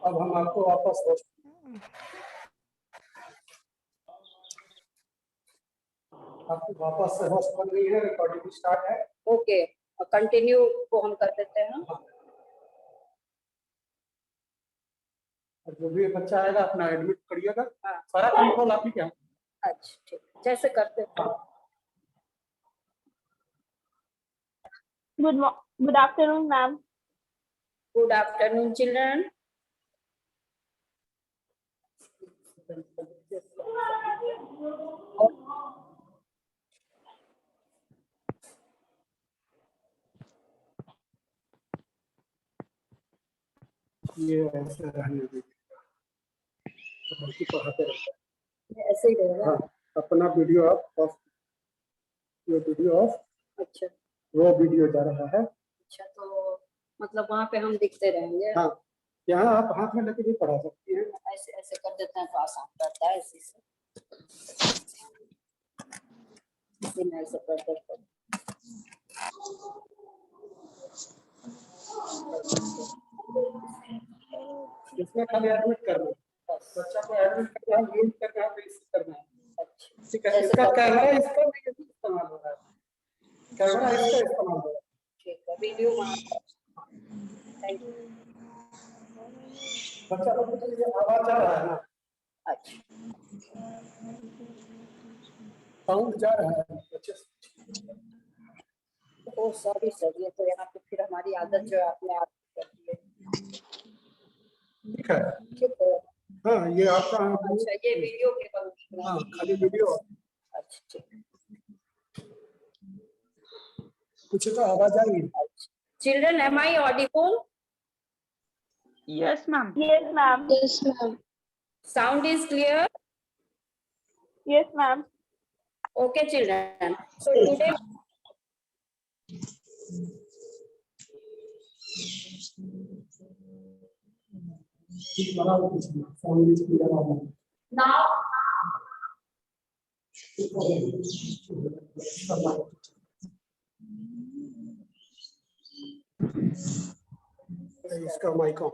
अब हम आपको वापस से होस्ट बन गई है, रिकॉर्डिंग स्टार्ट है। ओके, कंटिन्यू को हम कर देते हैं। जो भी बच्चा आएगा अपना एडमिट करिएगा। हाँ। सारा कंट्रोल आप ही क्या? अच्छा ठीक, जैसे करते हैं। Good afternoon, ma'am. Good afternoon, children. ये ऐसे रहने दीजिए, बल्कि पढ़ाते रहते ऐसे ही रहेगा। हाँ, अपना वीडियो ऑफ, ये वीडियो ऑफ। अच्छा, वो वीडियो जा रहा है। अच्छा, तो मतलब वहाँ पे हम दिखते रहेंगे। हाँ, यहाँ आप हाथ में लेके भी पढ़ा सकती हैं। ऐसे ऐसे कर देते हैं तो आसान रहता है। इसी से ऐसे कर देते हैं। इसमें खाली एडमिट करना है, बच्चा को एडमिट करना है, म्यूट करना है, फिर करना है। ठीक है, इसका कैमरा इसका भी इस्तेमाल हो रहा है, कैमरा इसका इस्तेमाल हो रहा है। ठीक है, वीडियो थैंक यू। बच्चा लोग को ये आवाज आ रहा है ना? अच्छा, साउंड जा रहा है बच्चे से। ओ सॉरी सर, ये तो यहाँ पे फिर हमारी आदत जो है अपने आप कर दी है। ठीक है, ठीक है। हाँ, ये आपका अच्छा, ये वीडियो केवल। हाँ, खाली वीडियो। अच्छा ठीक, कुछ तो आवाज आ रही है। Children am I audible? Yes, ma'am. Yes, ma'am. Yes, ma'am. Sound is clear? Yes, ma'am. Okay, children. So today now इसका mic on.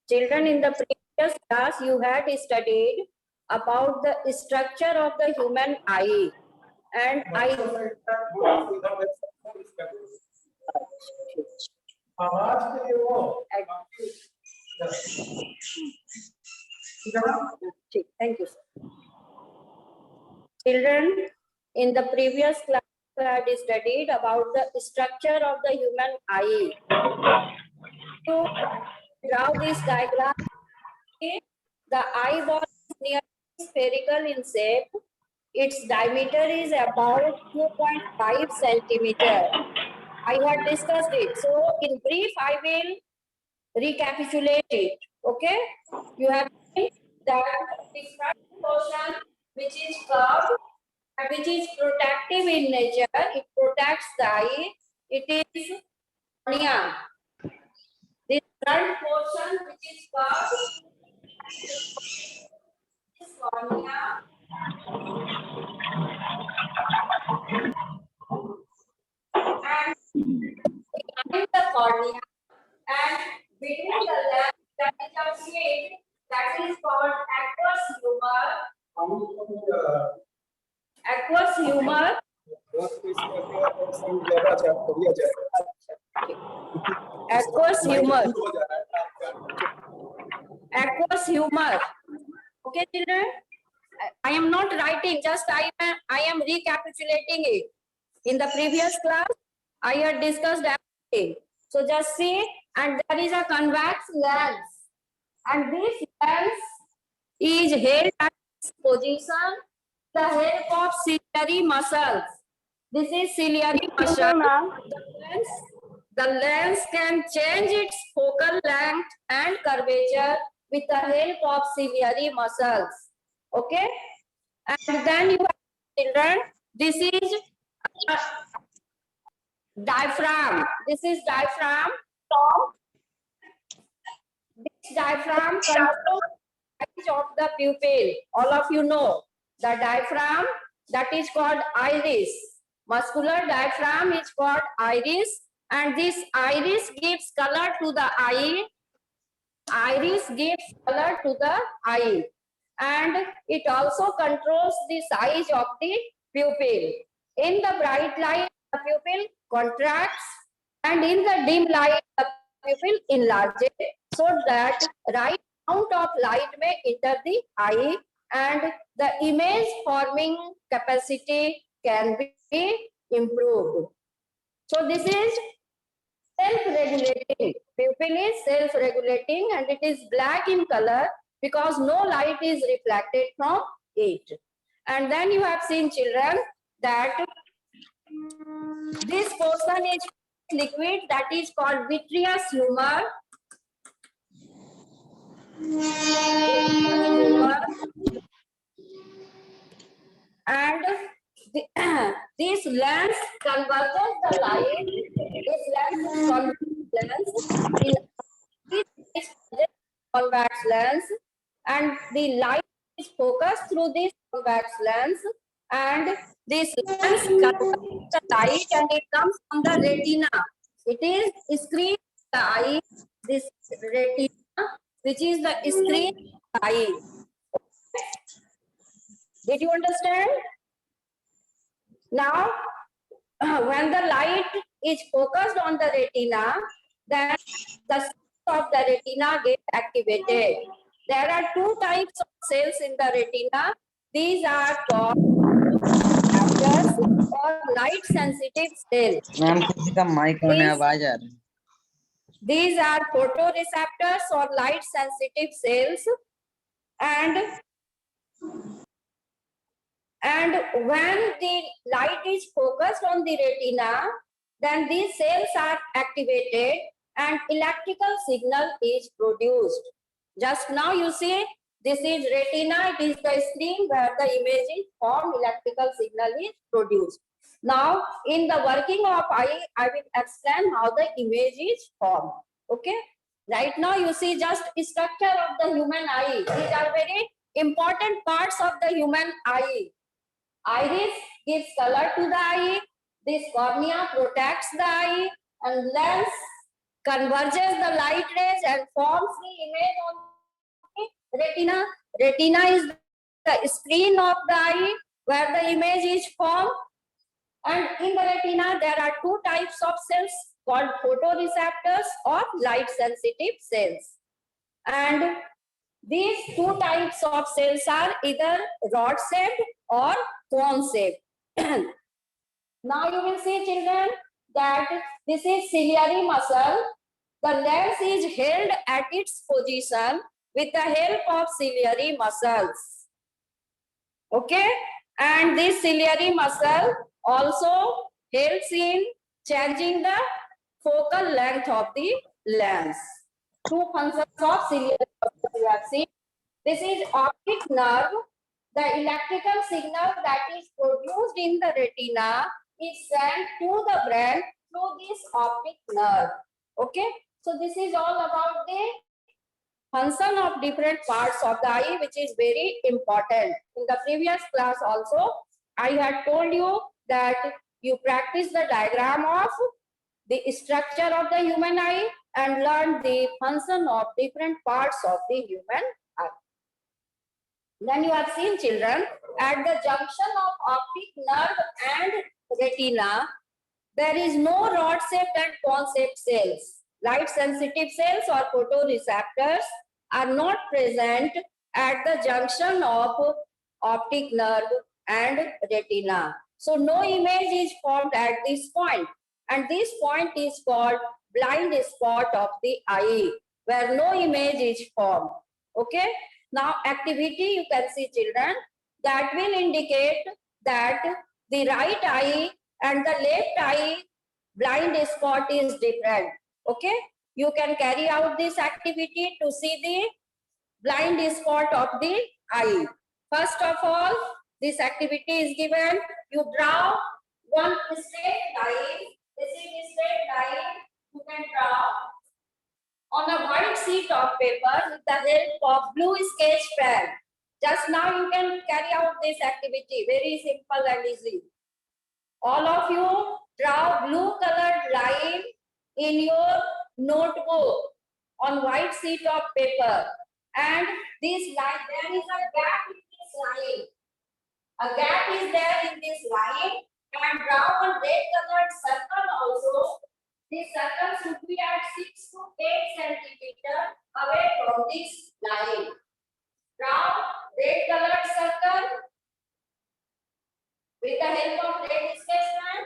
Children, in the previous class, you had studied about the structure of the human eye, and आवाज के लिए वो thank you, sir. Children, in the previous class, we had studied about the structure of the human eye. To draw this diagram, the eyeball is nearly spherical in shape. Its diameter is about 2.5 centimeter. I had discussed it. So, in brief, I will recapitulate it. Okay? You have seen that the front portion, which is curved and which is protective in nature, it protects the eye. It is cornea. This front portion, which is curved, is cornea. And behind the cornea and between the lens that is a slit that is called aqueous humor. Aqueous humor. Aqueous humor. Aqueous humor. Okay, children. I am not writing, just I am recapitulating it. In the previous class, I had discussed everything. So just see, and there is a convex lens, and this lens is held at this position, the help of ciliary muscles. This is ciliary muscle. The lens can change its focal length and curvature with the help of ciliary muscles. Okay, and then you have children. This is diaphragm. This is diaphragm. This diaphragm controls the size of the pupil. All of you know the diaphragm that is called iris. Muscular diaphragm is called iris, and this iris gives color to the eye. Iris gives color to the eye, and it also controls the size of the pupil. In the bright light, the pupil contracts, and in the dim light, the pupil enlarges, so that right amount of light may enter the eye, and the image forming capacity can be improved. So this is self-regulating. Pupil is self-regulating, and it is black in color because no light is reflected from it. And then you have seen, children, that this portion is liquid, that is called vitreous humor. And this lens converges the light. This lens is called lens. In this convex lens, and the light is focused through this convex lens, and this lens converges the light and it comes from the retina. It is screen of the eye, this retina, which is the screen of the eye. Did you understand? Now, when the light is focused on the retina, then the cells of the retina get activated. There are two types of cells in the retina. These are called receptors or light sensitive cells. Ma'am किसी का mic on है, आवाज आ रही है। These are photoreceptors or light sensitive cells, and when the light is focused on the retina, then these cells are activated and electrical signal is produced. Just now you see, this is retina, it is the screen where the image is formed, electrical signal is produced. Now, in the working of eye, I will explain how the image is formed. Okay? Right now you see just structure of the human eye. These are very important parts of the human eye. Iris gives color to the eye, this cornea protects the eye, and lens converges the light rays and forms the image on the retina. Retina is the screen of the eye where the image is formed, and in the retina there are two types of cells called photoreceptors or light sensitive cells. And these two types of cells are either rod shaped or cone shaped. Now you will see, children, that this is ciliary muscle. The lens is held at its position with the help of ciliary muscles. Okay, and this ciliary muscle also helps in changing the focal length of the lens. Two functions of ciliary muscle you have seen. This is optic nerve. The electrical signal that is produced in the retina is sent to the brain through this optic nerve. Okay, so this is all about the function of different parts of the eye, which is very important. In the previous class also, I had told you that you practice the diagram of the structure of the human eye and learn the function of different parts of the human eye. Then you have seen, children, at the junction of optic nerve and retina, there is no rod-shaped and cone-shaped cells. Light-sensitive cells or photoreceptors are not present at the junction of optic nerve and retina. So no image is formed at this point, and this point is called blind spot of the eye, where no image is formed. Okay. Now activity you can see, children, that will indicate that the right eye and the left eye blind spot is different. Okay, you can carry out this activity to see the blind spot of the eye. First of all, this activity is given. You draw one straight line. This is a straight line. You can draw on a white sheet of paper with the help of blue sketch pen. Just now you can carry out this activity, very simple and easy. All of you draw blue colored line in your notebook on white sheet of paper. And this line, there is a gap in this line. A gap is there in this line, and draw a red colored circle also. This circle should be at 6 to 8 centimeters away from this line. Draw red colored circle with the help of red sketchman,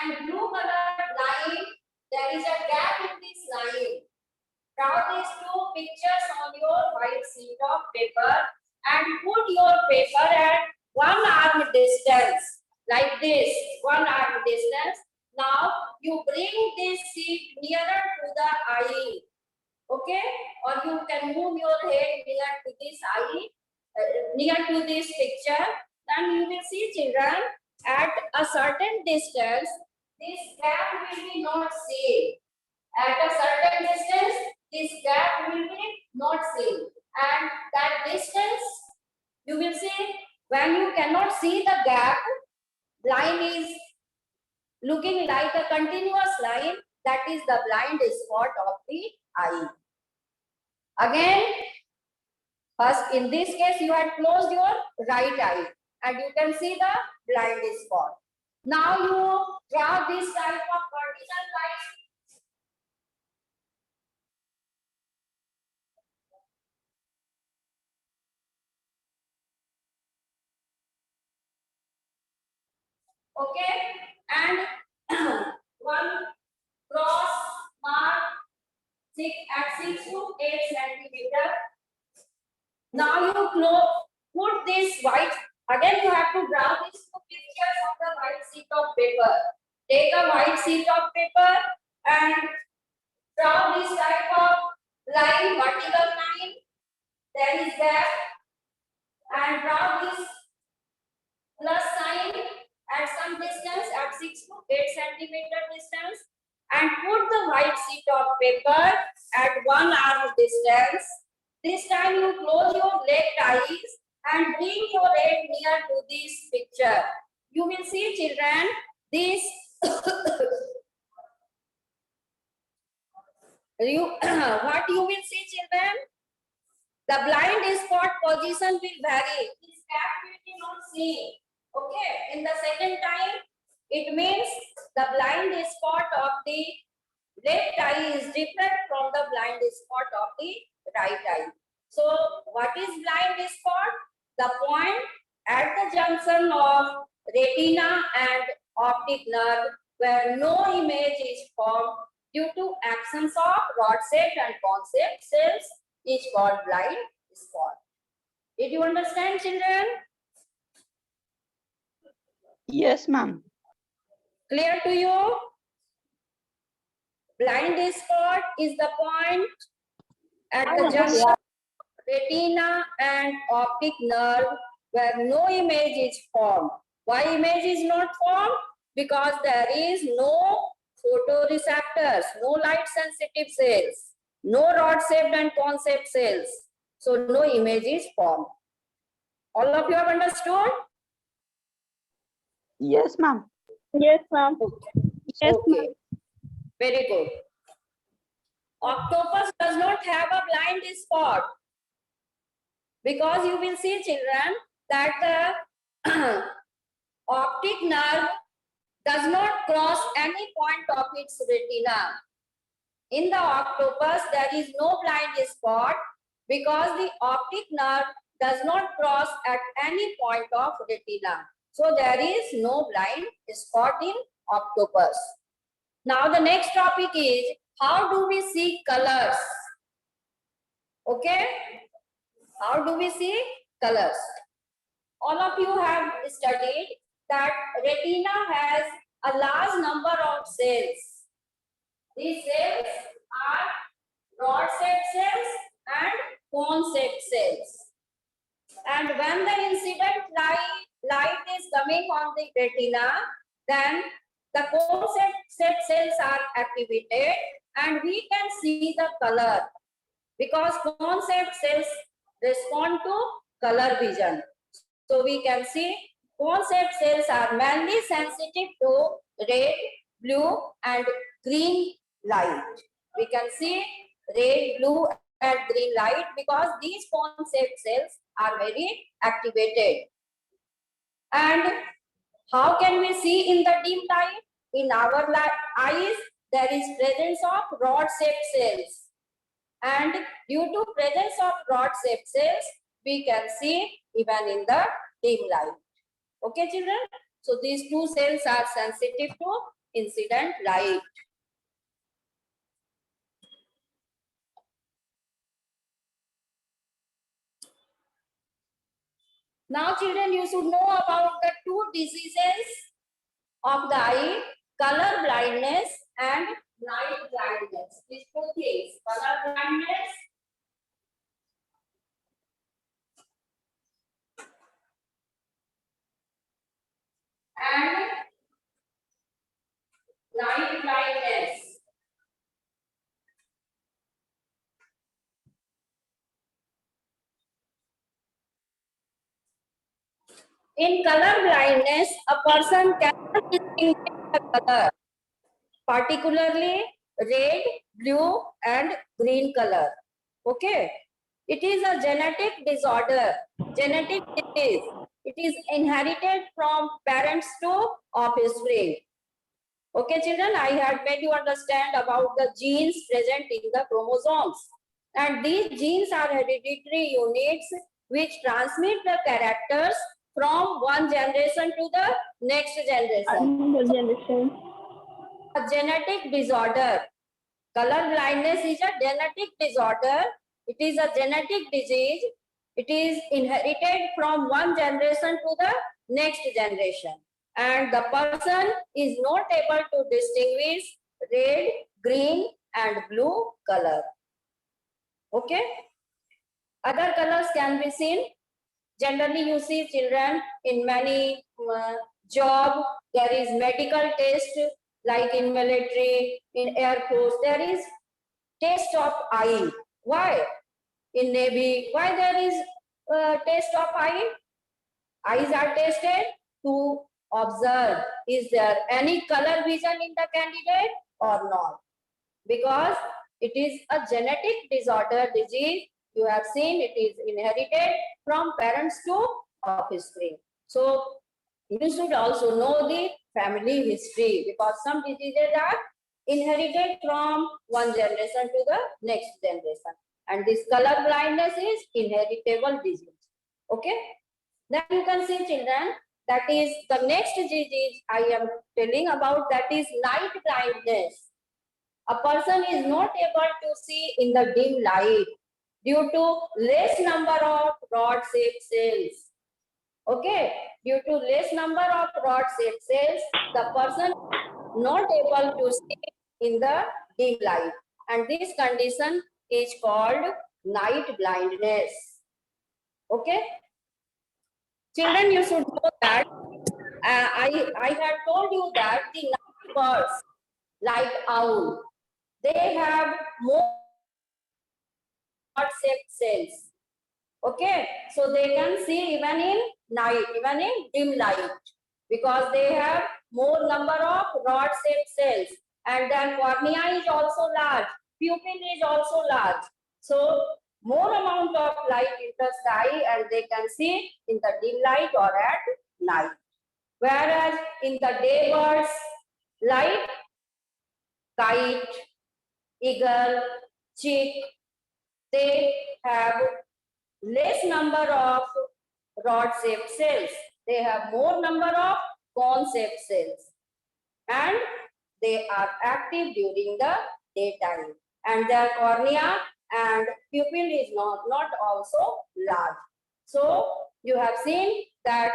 and blue colored line. There is a gap in this line. Draw these two pictures on your white sheet of paper and put your paper at 1 arm distance, like this, 1 arm distance. Now you bring this sheet nearer to the eye, okay? Or you can move your head near to this eye, near to this picture. Then you will see, children, at a certain distance, this gap will be not seen. At a certain distance, this gap will be not seen. And that distance, you will see, when you cannot see the gap, line is looking like a continuous line, that is the blind spot of the eye. Again, first in this case, you had closed your right eye and you can see the blind spot. Now you draw this type of vertical line. Okay, and one cross mark at 6 to 8 centimeters. Now you put this white. Again, you have to draw these two pictures on the white sheet of paper. Take a white sheet of paper and draw this type of line, vertical line. There is gap, and draw this plus sign at some distance, at 6 to 8 centimeter distance, and put the white sheet of paper at 1 arm distance. This time you close your left eyes and bring your head near to this picture. You will see, children, this what you will see, children? The blind spot position will vary. This gap will be not seen. Okay, in the second time, it means the blind spot of the left eye is different from the blind spot of the right eye. So, what is blind spot? The point at the junction of retina and optic nerve where no image is formed due to absence of rod-shaped and cone-shaped cells is called blind spot. Did you understand, children? Yes, ma'am. Clear to you? Blind spot is the point at the junction of retina and optic nerve where no image is formed. Why image is not formed? Because there is no photoreceptors, no light sensitive cells, no rod-shaped and cone-shaped cells. So no image is formed. All of you have understood? Yes, ma'am. Yes, ma'am. Yes, Okay. Very good. Octopus does not have a blind spot because you will see, children, that the optic nerve does not cross any point of its retina. In the octopus, there is no blind spot because the optic nerve does not cross at any point of retina. So there is no blind spot in octopus. Now the next topic is, how do we see colors? Okay? How do we see colors? All of you have studied that retina has a large number of cells. These cells are rod-shaped cells and cone-shaped cells. And when the incident light is coming on the retina, then the cone-shaped cells are activated and we can see the color because cone-shaped cells respond to color vision. So we can see concept cells are mainly sensitive to red, blue and green light. We can see red, blue and green light because these concept cells are very activated. And how can we see in the dim light? In our eyes, there is presence of rod-shaped cells. And due to presence of rod-shaped cells, we can see even in the dim light. Okay, children? So these two cells are sensitive to incident light. Now, children, you should know about the two diseases of the eye, color blindness and night blindness. These two things, color blindness and night blindness. In color blindness, a person cannot distinguish the color, particularly red, blue and green color. Okay. It is a genetic disorder, genetic disease. It is inherited from parents to offspring. Okay, children, I had made you understand about the genes present in the chromosomes. And these genes are hereditary units which transmit the characters from one generation to the next generation. A genetic disorder. Color blindness is a genetic disorder. It is a genetic disease. It is inherited from one generation to the next generation. And the person is not able to distinguish red, green and blue color. Okay. Other colors can be seen. Generally, you see children in many job, there is medical test, like in military, in air force, there is test of eye. Why? In Navy, why there is test of eye? Eyes are tested to observe, is there any color vision in the candidate or not? Because it is a genetic disorder disease. You have seen it is inherited from parents to offspring. So you should also know the family history because some diseases are inherited from one generation to the next generation. And this color blindness is inheritable disease. Okay. Then you can see children, that is the next disease I am telling about, that is night blindness. A person is not able to see in the dim light due to less number of rod-shaped cells. Okay, due to less number of rod-shaped cells, the person not able to see in the dim light. And this condition is called night blindness. Okay. Children, you should know that I had told you that the night birds, like owl, they have more rod-shaped cells. Okay, so they can see even in night, even in dim light, because they have more number of rod-shaped cells, and their cornea is also large, pupil is also large. So more amount of light enters the eye and they can see in the dim light or at night. Whereas in the day birds, like kite, eagle, chick, they have less number of rod-shaped cells. They have more number of cone-shaped cells. And they are active during the daytime. And their cornea and pupil is not also large. So you have seen that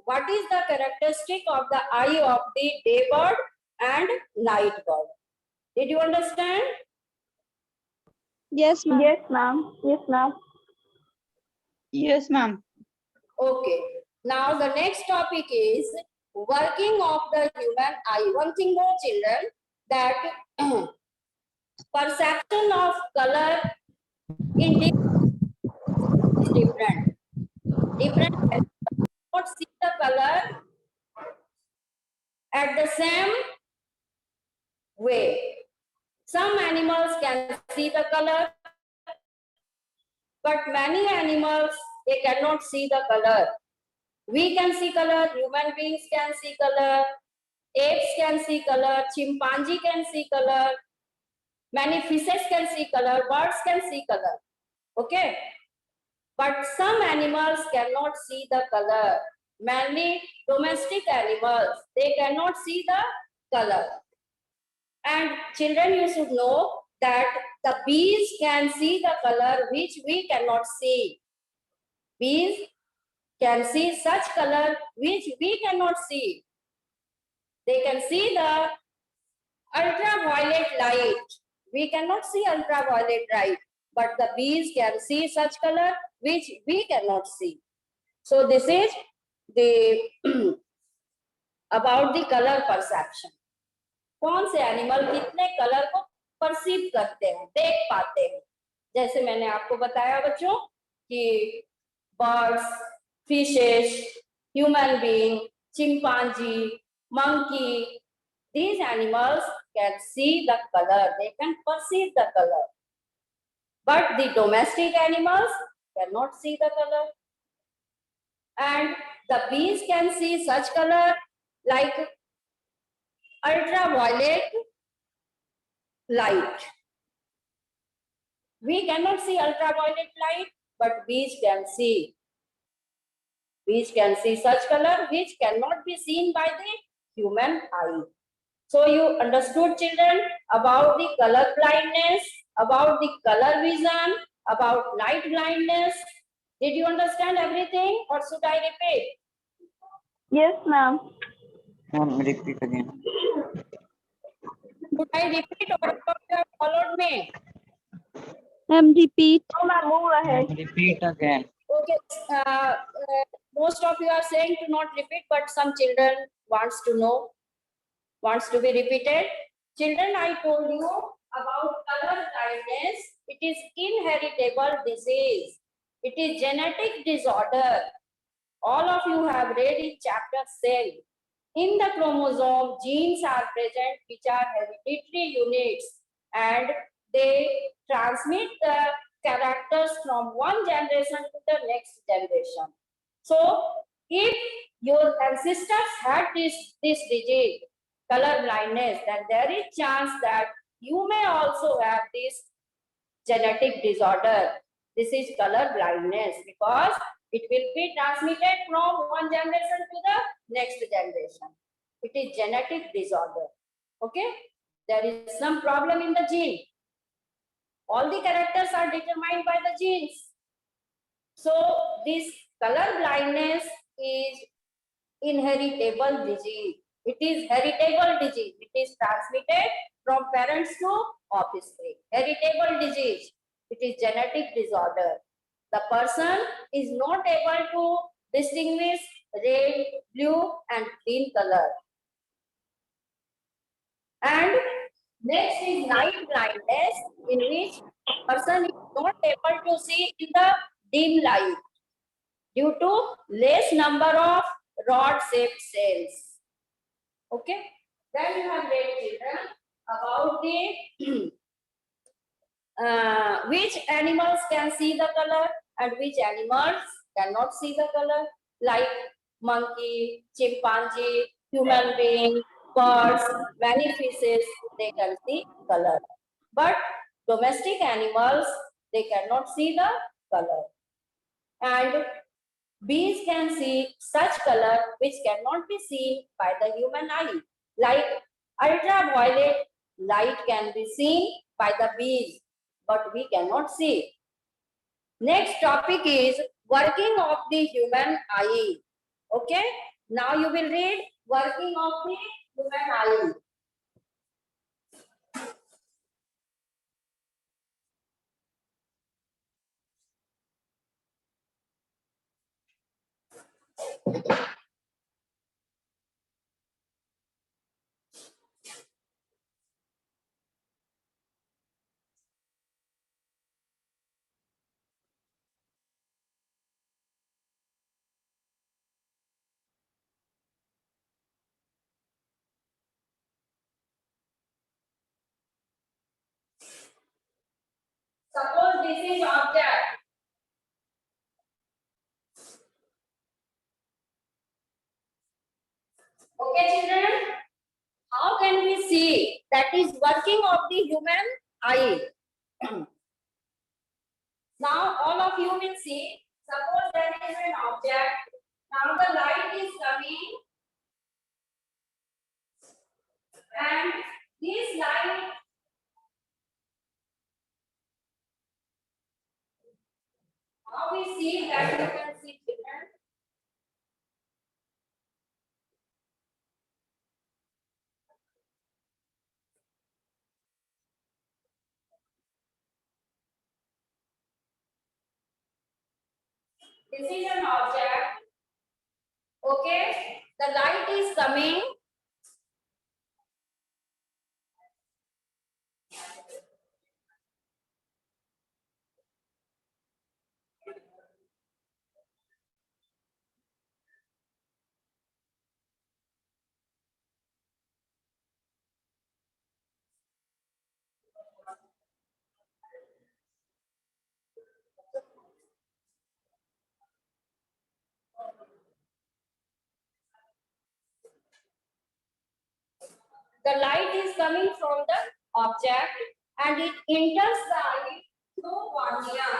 what is the characteristic of the eye of the day bird and night bird. Did you understand? Yes, ma'am. Yes, ma'am. Yes, ma'am. Yes, ma'am. Okay. Now the next topic is working of the human eye. One thing more, children, that perception of color in is different. at the same way. Some animals can see the color, but many animals, they cannot see the color. We can see color, human beings can see color, apes can see color, chimpanzee can see color, many fishes can see color, birds can see color. Okay? But some animals cannot see the color. Mainly domestic animals, they cannot see the color. And children, you should know that the bees can see the color which we cannot see. Bees can see such color which we cannot see. They can see the ultraviolet light. We cannot see ultraviolet light, but the bees can see such color which we cannot see. So this is the about the color perception. कौन से animal कितने colour को perceive करते हैं, देख पाते हैं. जैसे मैंने आपको बताया बच्चों कि birds, fishes, human being, chimpanzee, monkey, these animals can see the color, they can perceive the color. But the domestic animals cannot see the color. And the bees can see such color like ultraviolet light. We cannot see ultraviolet light, but bees can see. Bees can see such color which cannot be seen by the human eye. So you understood, children, about the color blindness, about the color vision, about night blindness. Did you understand everything, or should I repeat? Yes, ma'am. Ma'am, repeat again. Should I repeat, or you have followed me? Ma'am, repeat. No, ma'am, move ahead. Repeat again. Okay. Most of you are saying to not repeat, but some children wants to know, wants to be repeated. Children, I told you about color blindness. It is inheritable disease. It is genetic disorder. All of you have read in chapter 7. In the chromosome, genes are present which are hereditary units, and they transmit the characters from one generation to the next generation. So, if your ancestors had this disease, color blindness, then there is chance that you may also have this genetic disorder. This is color blindness, because it will be transmitted from one generation to the next generation. It is genetic disorder. Okay? There is some problem in the gene. All the characters are determined by the genes. So this color blindness is inheritable disease. It is heritable disease. It is transmitted from parents to offspring. Heritable disease. It is genetic disorder. The person is not able to distinguish red, blue, and green color. And next is night blindness, in which person is not able to see in the dim light due to less number of rod-shaped cells. Okay. Then you have read, children, about the which animals can see the color and which animals cannot see the color, like monkey, chimpanzee, human being, birds, many fishes, they can see color. But domestic animals, they cannot see the color. And bees can see such color which cannot be seen by the human eye. Like ultraviolet light can be seen by the bees, but we cannot see. Next topic is working of the human eye. Okay, now you will read working of the human eye. this is object. Okay, children. How can we see that is working of the human eye? Now all of you will see. Suppose there is an object. Now the light is coming, and this light how we see that you can see children. This is an object. Okay, the light is coming. The light is coming from the object and it enters the eye through cornea.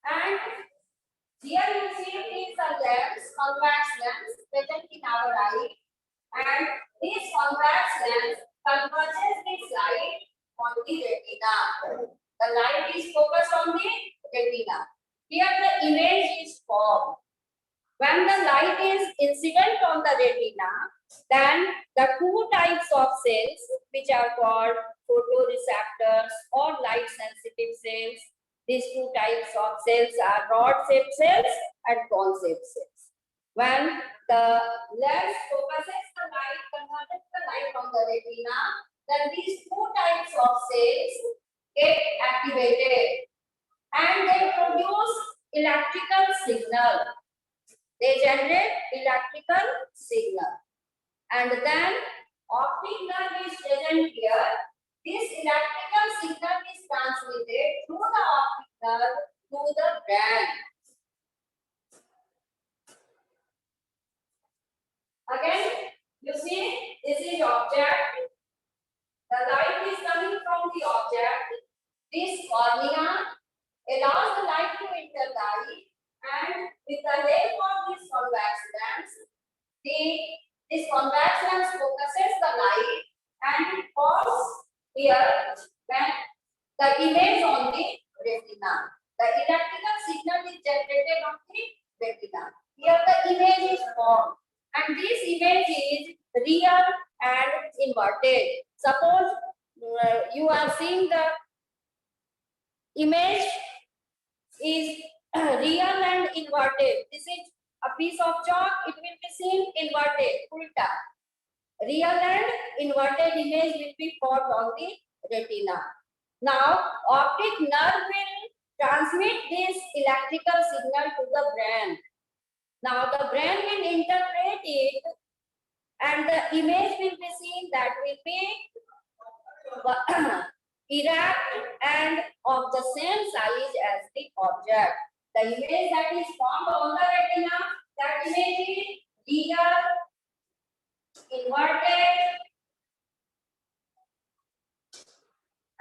And here you see it is a lens, convex lens present in our eye. And this convex lens converges this light on the retina. The light is focused on the retina. Here the image is formed. When the light is incident on the retina, then the two types of cells which are called photoreceptors or light sensitive cells, these two types of cells are rod-shaped cells and cone-shaped cells. When the lens focuses the light, converges the light on the retina, then these two types of cells get activated and they produce electrical signal. They generate electrical signal. And then optic nerve is present here. This electrical signal is transmitted through the optic nerve to the brain. Again, you see, this is object. The light is coming from the object. This cornea allows the light to enter the eye, and with the help of this convex lens, this convex lens focuses the light and it falls here when the image on the retina. The electrical signal is generated on the retina. Here the image is formed and this image is real and inverted. Suppose you are seeing the image is real and inverted. This is a piece of chalk, it will be seen inverted, ulta. Real and inverted image will be formed on the retina. Now, optic nerve will transmit this electrical signal to the brain. Now, the brain will interpret it and the image will be seen that will be erect and of the same size as the object. The image that is formed on the retina, that image is real, inverted,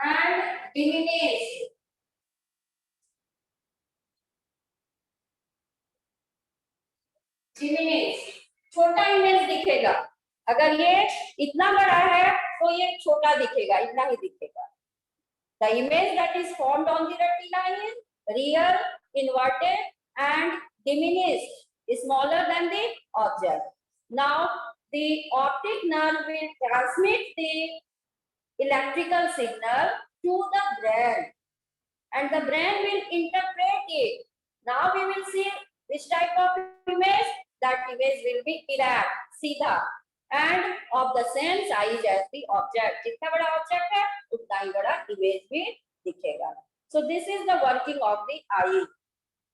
and diminished. छोटा image दिखेगा. अगर ये इतना बड़ा है तो ये छोटा दिखेगा, इतना ही दिखेगा. The image that is formed on the retina is real, inverted, and diminished, smaller than the object. Now, the optic nerve will transmit the electrical signal to the brain, and the brain will interpret it. Now, we will see which type of image. That image will be erect, सीधा, and of the same size as the object. जितना बड़ा object है, उतना ही बड़ा image भी दिखेगा. So this is the working of the eye.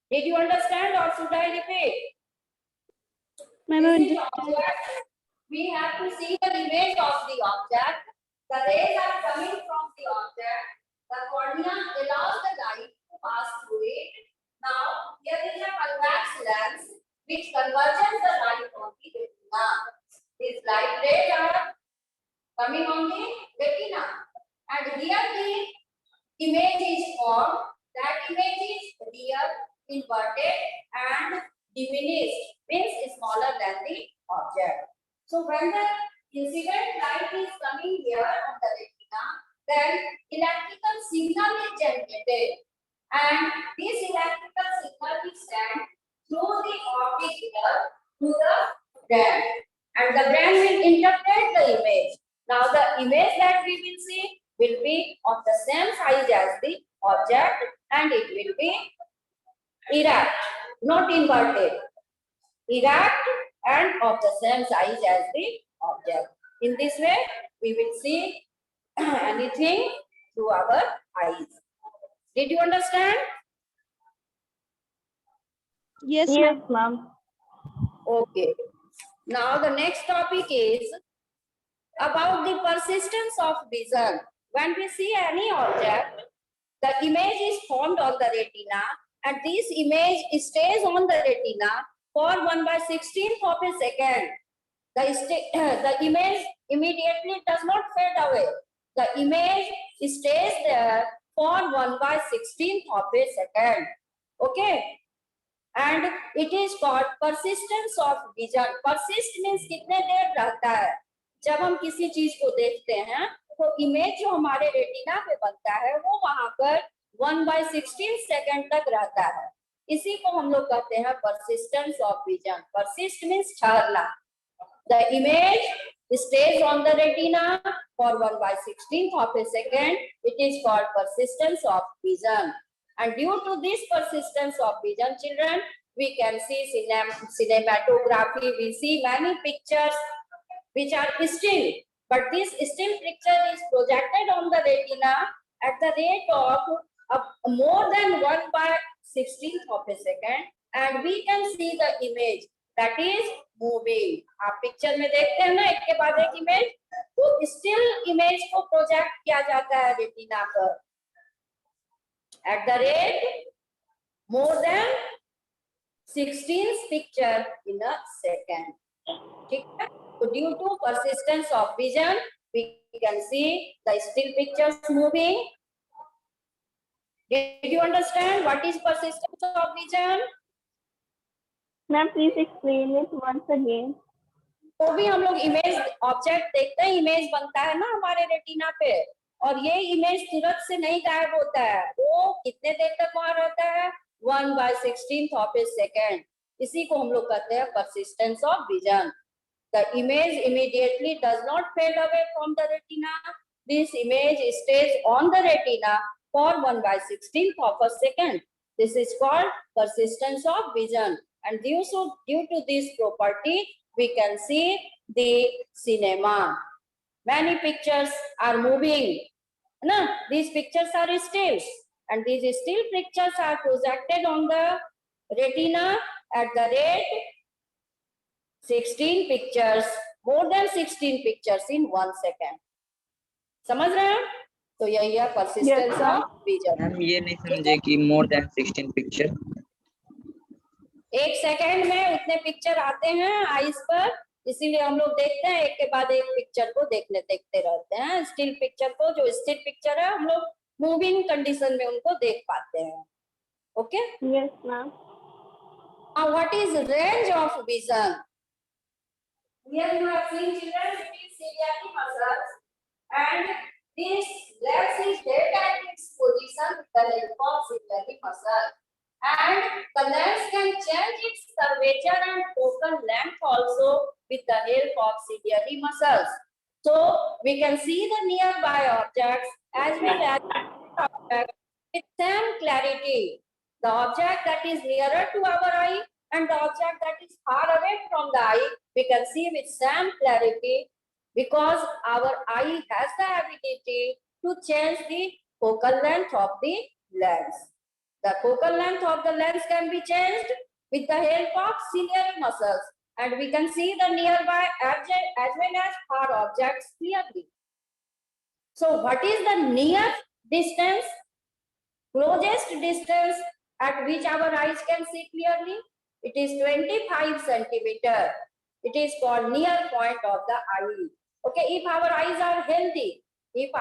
Did you understand or should I repeat? This is object. We have to see the image of the object. The rays are coming from the object The cornea allows the light to pass through it. Now, here is a convex lens which converges the light on the retina. These light rays are coming on the retina, and here the image is formed. That image is real, inverted, and diminished, means smaller than the object. So when the incident light is coming here on the retina, then electrical signal is generated, and this electrical signal is sent through the optic nerve to the brain, and the brain will interpret the image. Now the image that we will see will be of the same size as the object, and it will be erect, not inverted. Erect and of the same size as the object. In this way, we will see anything through our eyes. Did you understand? Yes, Yes, ma'am. ma'am. Okay. Now the next topic is about the persistence of vision. When we see any object, the image is formed on the retina, and this image stays on the retina for 1/16th of a second. The image immediately does not fade away. The image stays there for 1/16th of a second. Okay. And it is called persistence of vision. Persist means कितने देर रहता है. जब हम किसी चीज को देखते हैं तो इमेज जो हमारे रेटिना पे बनता है वो वहां पर 1/16 सेकंड तक रहता है. इसी को हम लोग कहते हैं persistence of vision. Persist means ठहरना. The image stays on the retina for 1/16th of a second. It is called persistence of vision. And due to this persistence of vision, children, we can see cinematography. We see many pictures which are still, but this still picture is projected on the retina at the rate of more than 1/16th of a second, and we can see the image that is moving. आप picture में देखते हैं ना एक के बाद एक image, तो स्टिल इमेज को प्रोजेक्ट किया जाता है रेटिना पर at the rate more than 16 picture in a second. ठीक है? So due to persistence of vision, we can see the still pictures moving. Did you understand what is persistence of vision? Ma'am, please explain it once again. तो भी हम लोग image object देखते हैं, image बनता है ना हमारे रेटिना पे, और ये इमेज तुरंत से नहीं गायब होता है. वो कितने देर तक वहां रहता है? 1/16th of a second. इसी को हम लोग कहते हैं persistence of vision. The image immediately does not fade away from the retina. This image stays on the retina for 1/16th of a second. This is called persistence of vision. And due to this property, we can see the cinema. Many pictures are moving. No, these pictures are stills, and these still pictures are projected on the retina at the rate 16 pictures, more than 16 pictures in 1 second. समझ रहे हैं? तो यही है persistence of vision. हम ये नहीं समझे कि more than 16 पिक्चर. एक सेकंड में उतने पिक्चर आते हैं आईज पर, इसीलिए हम लोग देखते हैं एक के बाद एक पिक्चर को देखते रहते हैं. स्टिल पिक्चर को, जो स्टिल पिक्चर है, हम लोग मूविंग कंडीशन में उनको देख पाते हैं. Okay? Yes, ma'am. Now what is range of vision? Here you have seen children with ciliary muscles, and this lens is held at its position with the help of ciliary muscle, and the lens can change its curvature and focal length also with the help of ciliary muscles. So we can see the nearby objects as well as objects with same clarity. The object that is nearer to our eye and the object that is far away from the eye, we can see with same clarity, because our eye has the ability to change the focal length of the lens. The focal length of the lens can be changed with the help of ciliary muscles, and we can see the nearby object as well as far objects clearly. So what is the near distance, closest distance at which our eyes can see clearly, it is 25 centimeter. It is called near point of the eye. Okay, if our eyes are healthy, if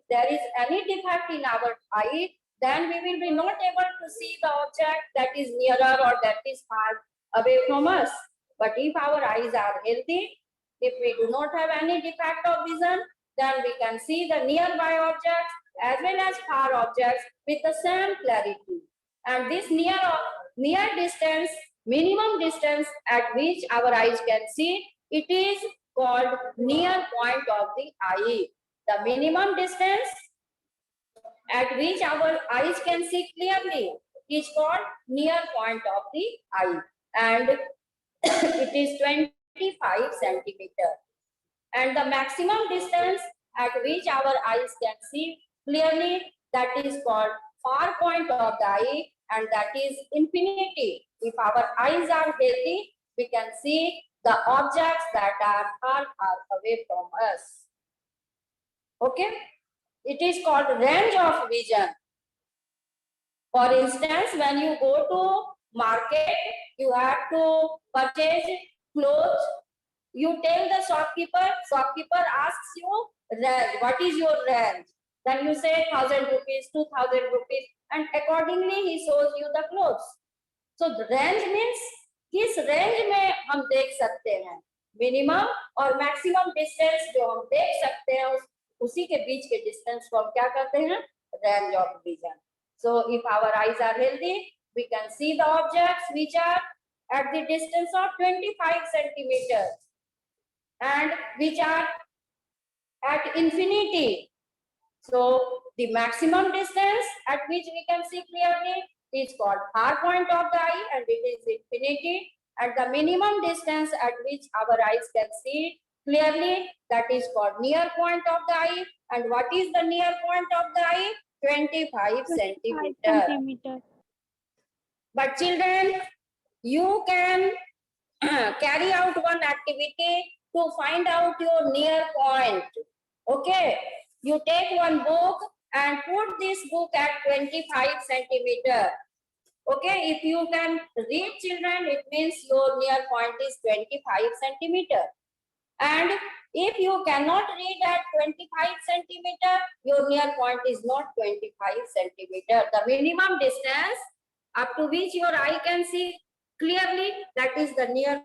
there is any defect in our eye, then we will be not able to see the object that is nearer or that is far away from us. But if our eyes are healthy, if we do not have any defect of vision, then we can see the nearby objects as well as far objects with the same clarity. And this near distance, minimum distance at which our eyes can see, it is called near point of the eye. The minimum distance at which our eyes can see clearly is called near point of the eye, and it is 25 centimeter. And the maximum distance at which our eyes can see clearly, that is called far point of the eye, and that is infinity. If our eyes are healthy, we can see the objects that are far away from us. Okay, it is called range of vision. For instance, when you go to market, you have to purchase clothes. You tell the shopkeeper asks you range, what is your range? Then you say 1,000 rupees, 2,000 rupees, and accordingly he shows you the clothes. So the range means किस range में हम देख सकते हैं, minimum और maximum distance जो हम देख सकते हैं उसी के बीच के डिस्टेंस को हम क्या कहते हैं, range of vision. So if our eyes are healthy, we can see the objects which are at the distance of 25 centimeters and which are at infinity. So the maximum distance at which we can see clearly is called far point of the eye, and it is infinity. And the minimum distance at which our eyes can see clearly, that is called near point of the eye. And what is the near point of the eye? 25 centimeter. But children, you can carry out one activity to find out your near point. Okay, you take one book and put this book at 25 centimeter. Okay, if you can read, children, it means your near point is 25 centimeter. And if you cannot read at 25 centimeter, your near point is not 25 centimeter. The minimum distance up to which your eye can see clearly, that is the near